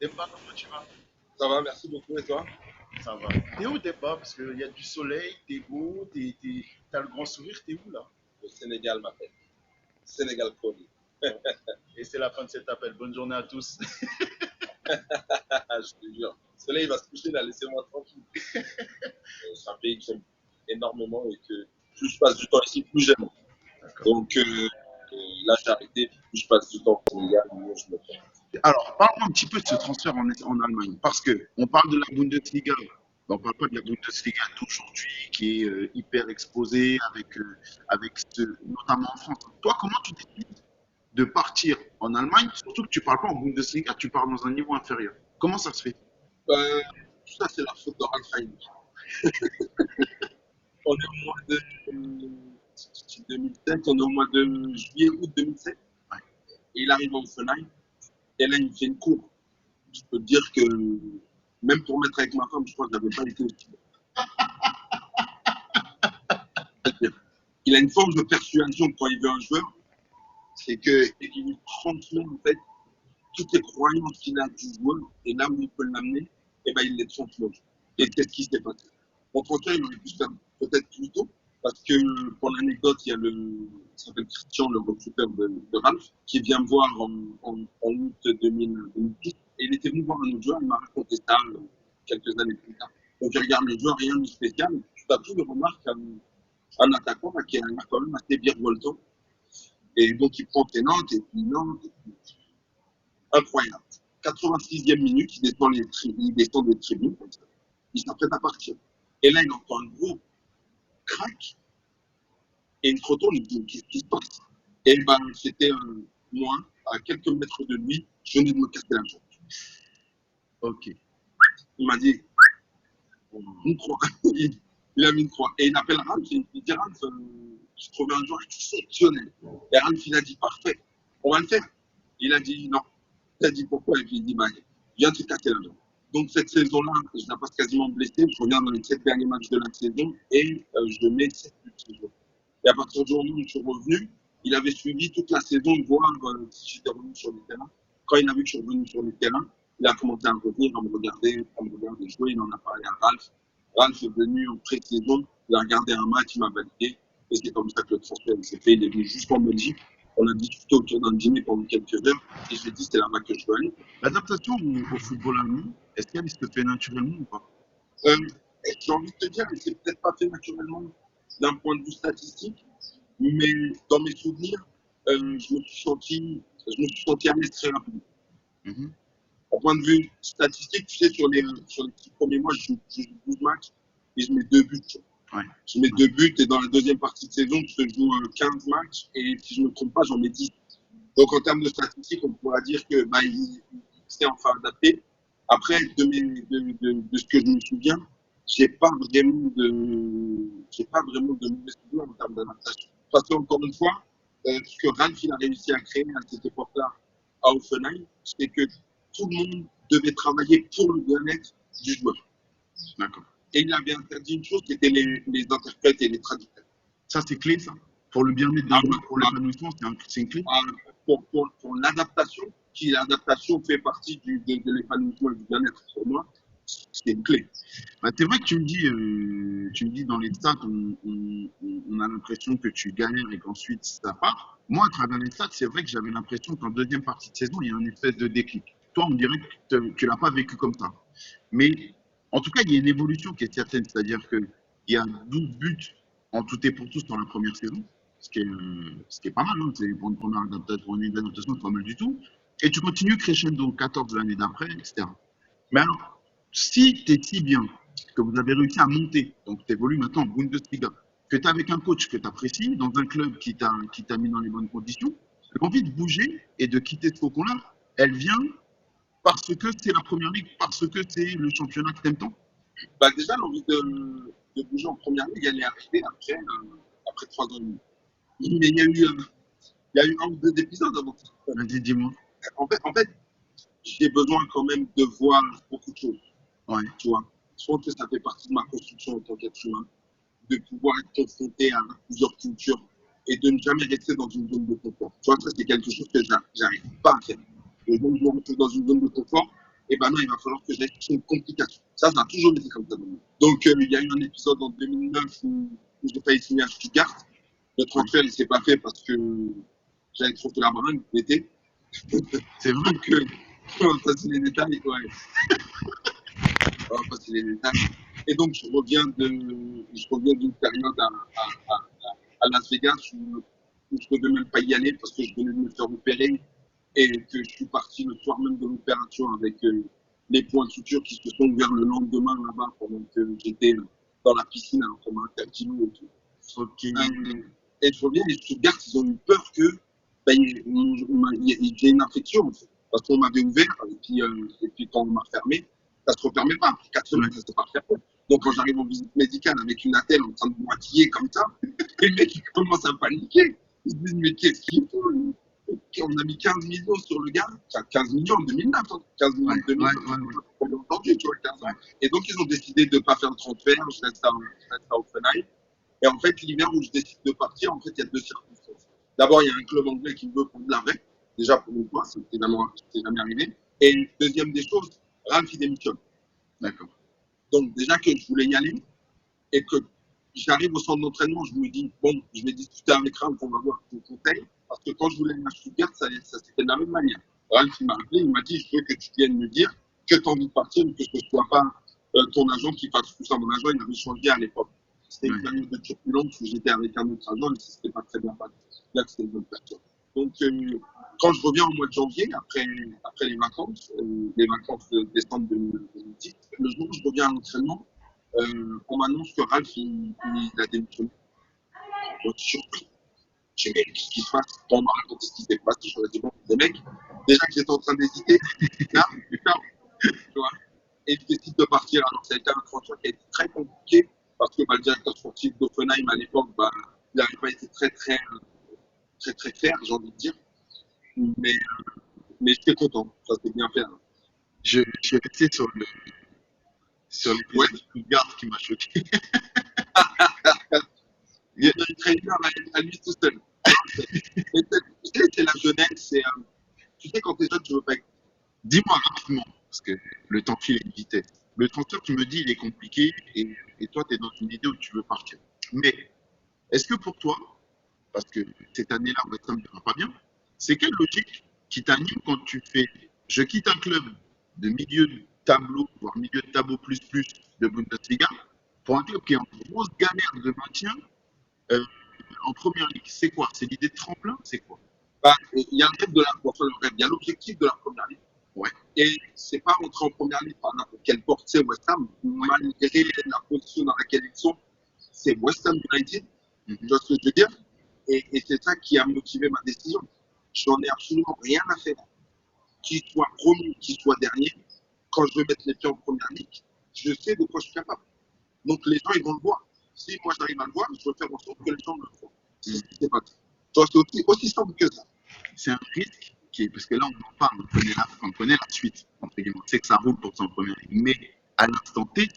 Demba, comment tu vas? Ça va, merci beaucoup. Et toi? Ça va. T'es où, Demba? Parce qu'il y a du soleil, t'es beau, t'as le grand sourire, t'es où là? Le Sénégal m'appelle. Sénégal Chronique. Bon. Et c'est la fin de cet appel. Bonne journée à tous. Je te jure. Le soleil va se coucher là, laissez-moi tranquille. C'est un pays que j'aime énormément et que plus je passe du temps ici, plus j'aime. D'accord. Donc là, j'ai arrêté. Plus je passe du temps au Sénégal, mieux je me fais. Alors, parle-moi un petit peu de ce transfert en Allemagne. Parce que on parle de la Bundesliga, mais on ne parle pas de la Bundesliga d'aujourd'hui qui est hyper exposée notamment en France. Toi, comment tu décides de partir en Allemagne, surtout que tu ne parles pas en Bundesliga, tu parles dans un niveau inférieur? Comment ça se fait? Euh, Tout ça, c'est la faute de Ralph Rangnick. On est au mois de 2007, on est au mois de juillet-août 2007. Ouais. Et il arrive à Offenheim. Et là, il me fait une cour. Je peux te dire que même pour mettre avec ma femme, je crois que j'avais pas été aussi bon. C'est-à-dire, il a une forme de persuasion quand il veut un joueur, c'est qu'il lui transmet en fait toutes les croyances qu'il a du joueur et là où il peut l'amener, et ben il les transmet. Et qu'est-ce qui s'est passé? Contre toi, il aurait pu se faire peut-être plus tôt, parce que pour l'anecdote, il y a il s'appelle Christian, le recruteur de Ralph, qui vient me voir en août 2010. Et il était venu voir un autre joueur, il m'a raconté ça quelques années plus tard. Donc il regarde le joueur, rien de spécial. Tout à coup, il remarque un attaquant là, qui a l'air quand même assez virevoltant. Et donc il prend ses notes, et puis Nantes, incroyable. 86e minute, il descend des tribunes, comme ça. Il s'apprête à partir. Et là, il entend un gros crack, et il se retourne, il dit, qu'est-ce qui se passe? Et ben, c'était moi, à quelques mètres de lui, je venais de me casser la jambe. Ok. Il m'a dit, une croix. Il a mis une croix. Et il appelle Ralph, il dit, Ralph, j'ai trouvé un joueur exceptionnel. Et Ralph, il a dit, parfait, on va le faire. Il a dit, non. Il a dit, pourquoi? Et puis il dit, bah, viens te casser la jambe. Donc cette saison-là, je la passe quasiment blessé. Je reviens dans les 7 derniers matchs de la saison et je mets 7 buts. Et à partir du moment où je suis revenu, il avait suivi toute la saison, voir si j'étais revenu sur le terrain. Quand il a vu que je suis revenu sur le terrain, il a commencé à me revenir, à me regarder jouer. Il en a parlé à Ralph. Ralph est venu en pré-saison, il a regardé un match, il m'a validé. Et c'est comme ça que le transfert s'est fait. Il est venu jusqu'en Belgique. On a discuté autour d'un dîner pendant quelques heures. Et j'ai dit, c'est là-bas que je veux aller. L'adaptation au football allemand, est-ce qu'elle se fait naturellement ou pas? Euh, j'ai envie de te dire, que c'est peut-être pas fait naturellement d'un point de vue statistique, mais dans mes souvenirs, je me suis senti à l'aise très rapidement. Mhm. Au point de vue statistique, tu sais, sur les 6 premiers mois, je joue 12 matchs et je mets 2 buts. Ouais. Je mets 2 buts et dans la deuxième partie de saison, je joue 15 matchs et si je ne me trompe pas, j'en mets 10. Donc en termes de statistiques, on pourra dire que bah, il s'est enfin adapté. Après, de ce que je me souviens, j'ai pas vraiment de mauvais souvenirs en termes d'adaptation. Parce qu'encore une fois, ce que Ralph il a réussi à créer à cette époque-là à Offenheim, c'est que tout le monde devait travailler pour le bien-être du joueur. D'accord. Et il avait interdit une chose qui était les interprètes et les traducteurs. Ça, c'est clé, ça. Pour le bien-être des Ah, joueurs, pour l'épanouissement, c'est une clé. pour l'adaptation, qui l'adaptation fait partie de l'épanouissement et du bien-être pour moi, c'est une clé. Bah, c'est vrai que tu me dis dans les stats, on a l'impression que tu galères et qu'ensuite ça part. Moi, à travers les stats, c'est vrai que j'avais l'impression qu'en deuxième partie de saison, il y a une espèce de déclic. Toi, on dirait que tu l'as pas vécu comme ça. Mais en tout cas, il y a une évolution qui est certaine, c'est-à-dire qu'il y a 12 buts en tout et pour tous dans la première saison, ce qui est pas mal, hein. C'est pour une première adaptation, pour une adaptation, c'est pas mal du tout. Et tu continues crescendo 14 l'année d'après, etc. Mais alors, si tu es si bien, que vous avez réussi à monter, donc tu évolues maintenant en Bundesliga, que tu es avec un coach que tu apprécies, dans un club qui t'a mis dans les bonnes conditions, l'envie de bouger et de quitter ce cocon-là, elle vient parce que c'est la première ligue, parce que c'est le championnat que t'aimes tant. Bah, déjà, l'envie de bouger en première ligue, elle est arrivée après 3 ans et demi. Mais il y a eu un ou deux épisodes avant ça. Vas-y, dis-moi. En fait, j'ai besoin quand même de voir beaucoup de choses. Ouais. Tu vois, je pense que ça fait partie de ma construction en tant qu'être humain, de pouvoir être confronté à plusieurs cultures et de ne jamais rester dans une zone de confort. Tu vois, ça, c'est quelque chose que j'arrive pas à faire. Et donc, je me retrouve dans une zone de confort. et ben non, il va falloir que j'aille chercher une complication. Ça a toujours été comme ça. Donc, il y a eu un épisode en 2009 où j'ai failli signer à Stuttgart. Le transfert, il s'est pas fait parce que j'avais trop fait la bringue l'été. C'est vrai. Donc, on va passer les détails, ouais. On va passer les détails. Et donc, je reviens d'une période à Las Vegas où je ne devais même pas y aller parce que je venais de me faire opérer et que je suis parti le soir même de l'opération avec les points de suture qui se sont ouverts le lendemain là-bas pendant que j'étais dans la piscine alors qu'on m'a interdit l'eau et tout. Ok. Et je reviens et Stuttgart, ils ont eu peur que j'ai une infection en fait. Parce qu'on m'avait ouvert et puis quand on m'a fermé, ça ne se refermait pas. Après 4 semaines, ça ne s'est pas refermé. Donc quand j'arrive en visite médicale avec une attelle en train de moitiller comme ça, les mecs ils commencent à paniquer. Ils se disent mais qu'est-ce qu'il faut lui? On a mis 15 millions sur le gars, 15 millions en 2009, 15 millions en 2009, on l'a entendu, tu vois, 15 ans. Et donc ils ont décidé de ne pas faire le transfert, je reste à Offenheim. Et en fait, l'hiver où je décide de partir, en fait, il y a 2 circonstances. D'abord, il y a un club anglais qui me veut prendre l'arrêt. Déjà, pour une fois, ça n'était jamais arrivé. Et deuxième des choses, Ralph, il démissionne. D'accord. Donc, déjà que je voulais y aller et que j'arrive au centre d'entraînement, je me dis, bon, je vais discuter avec Ralph, on va voir son conseil. Parce que quand je voulais aller à Stuttgart, ça c'était de la même manière. Ralph, il m'a appelé, il m'a dit, je veux que tu viennes me dire que tu as envie de partir, mais que ce ne soit pas ton agent qui fasse tout ça. Mon agent, il avait changé à l'époque. C'était une période de turbulence où j'étais avec un autre agent et ça s'était pas très bien passé. Là, c'était une bonne personne. Donc, quand je reviens au mois de janvier, après les vacances de décembre 2010, le jour où je reviens à l'entraînement, on m'annonce que Ralph, il a démissionné. Moi, je suis surpris. Je dis, mais qu'est-ce qui se passe? Quand on m'a raconté ce qui s'est passé, je me dis, bon, les mecs, déjà que j'étais en train d'hésiter, là, putain, tu vois. Et je décide de partir. Alors, ça a été un transfert qui a été très compliqué parce que le directeur sportif d'Offenheim à l'époque, il n'avait pas été très clair, j'ai envie de dire. Mais j'étais content, ça s'est bien fait. Hein. Je suis resté sur l'épisode de Stuttgart qui m'a choqué. Il y a une traîneur à lui tout seul. C'est la jeunesse, tu sais, quand t'es jeune, tu veux pas être. Dis-moi rapidement, parce que le temps file à une vitesse. Le transfert, tu me dis, il est compliqué et toi, tu es dans une idée où tu veux partir. Mais est-ce que pour toi, parce que cette année-là, West Ham ne va pas bien, c'est quelle logique qui t'anime quand tu fais je quitte un club de milieu de tableau, voire milieu de tableau plus de Bundesliga, pour un club qui est en grosse galère de maintien euh, en première ligue? C'est quoi? C'est l'idée de tremplin? C'est quoi? Il y a le rêve de il y a l'objectif de la première ligue. Ouais. Et c'est pas rentrer en première ligue par n'importe quelle porte, c'est West Ham, malgré la position dans laquelle ils sont, c'est West Ham United, tu vois ce que je veux dire? Et c'est ça qui a motivé ma décision. J'en ai absolument rien à faire. Qu'il soit premier, qu'il soit dernier, quand je vais mettre les pieds en première ligue, je sais de quoi je suis capable. Donc les gens, ils vont le voir. Si moi j'arrive à le voir, je vais faire en sorte que les gens le voient. C'est pas ça. C'est aussi simple que ça. C'est un risque parce que là, on en parle, on connaît la suite, entre guillemets. On sait que ça roule pour son premier ligue. Mais à l'instant T,